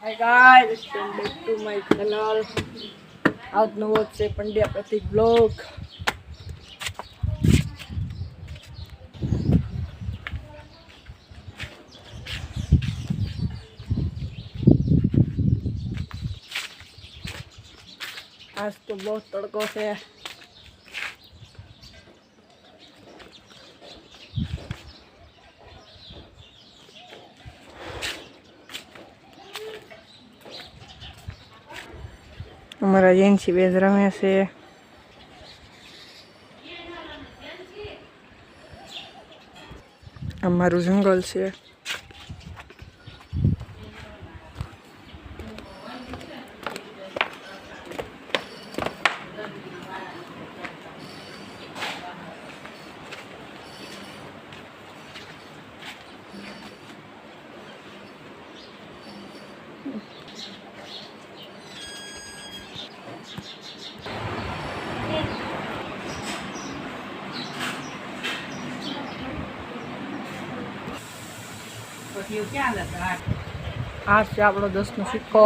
Hi guys, welcome back to my channel. આજનો છે પંડ્યા પ્રતિક blog. આજ તો બહુ તડકો છે. અમારા જેન્સી બેઝ રમે છે. અમારું જંગલ છે. આ છે આપણો 10નો સિક્કો.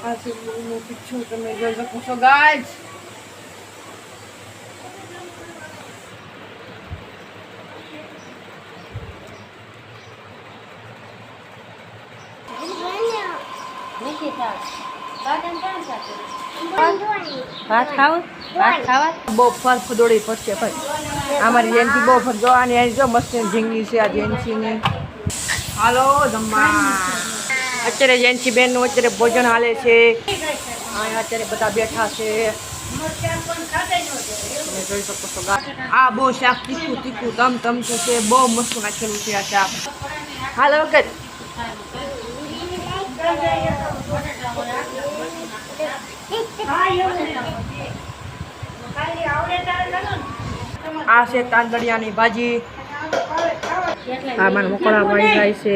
આ છે પીછું તમે જોઈ શકો છો ગાઈસ. ભાત ખાવા બહુ ફર ફદોડી પડશે ભાઈ. અમારી જેન્સી બહુ ફર જોવાની જો મસ્ત ઝીંગી છે આ જેન્સીની. હાલો જમવા. અત્યારે જેન્સી બેનનું અત્યારે ભોજન હાલે છે. અત્યારે બધા બેઠા છે. તમે જોઈ શકો છો. આ બહુ શાક તીખું તીખું તમતું છે. બહુ મસ્ત નાખેલું છે આ શાક. હાલો વખત આ છે તાંદળિયાની ભાજી. આ મારા મકોડા ભાઈ થાય છે.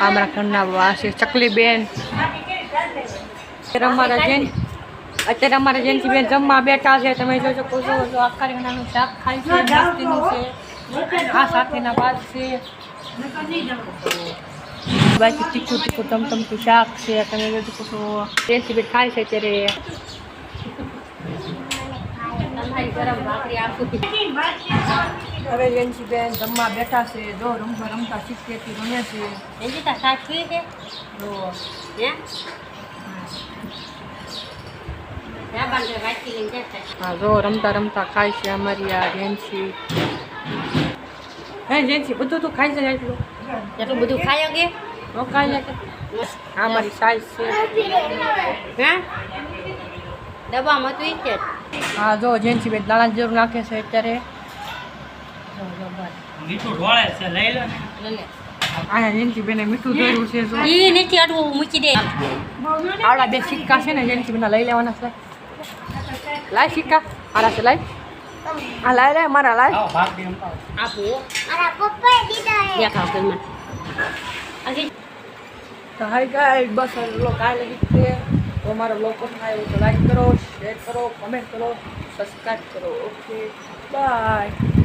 આ મારા ઘરના આ છે ચકલી બેન. અત્યારે અમારા જેન્સી બેન જમવા બેઠા છે. તમે જોઈ શકો છો. આખા રીંગણાનું શાક ખાય છે. મસ્તીનું છે. આ સાથેના ભાત છે. બાકી તીખું તીખું તમતું શાક છે. તમે જોઈ શકો છો. જેન્સી બેન ખાય છે અત્યારે. હવે જેન્સી બેન જમવા બેઠા છે. જો રમતા શીખતી રમે છે. હા જો રમતા ખાય છે અમારી આ જેન્સી. હે જેન્સી બધું તું ખાઈ છે એટલું બધું ખાય કે ખાઈ શકે. આ મારી સાઈઝ છે. હે ડબ્બામાં તું ઈચ્છે. હા જો જેન્સી બેન દાણા જરૂર નાખે છે અત્યારે. મીઠું ઢોળે છે. લઈ લો ને. આ જેન્સી બેને મીઠું ધોર્યું છે. ઈ નથી અડવું મૂકી દે. આવડા બે સિક્કા છે ને જેન્સી બેન લઈ લેવાના છે. લાય સિક્કા આરા છે. લાય આ લાય રે મારા લાય. આપો મારા પપ્પાએ દીધા હે. યા ખાવ તમે. તો હાય ગાઈસ બસ લો કાલે લીધે તો અમારો બ્લોગ પસંદ આવ્યો તો લાઈક કરો, શેર કરો, કમેન્ટ કરો, સબસ્ક્રાઇબ કરો. Okay bye.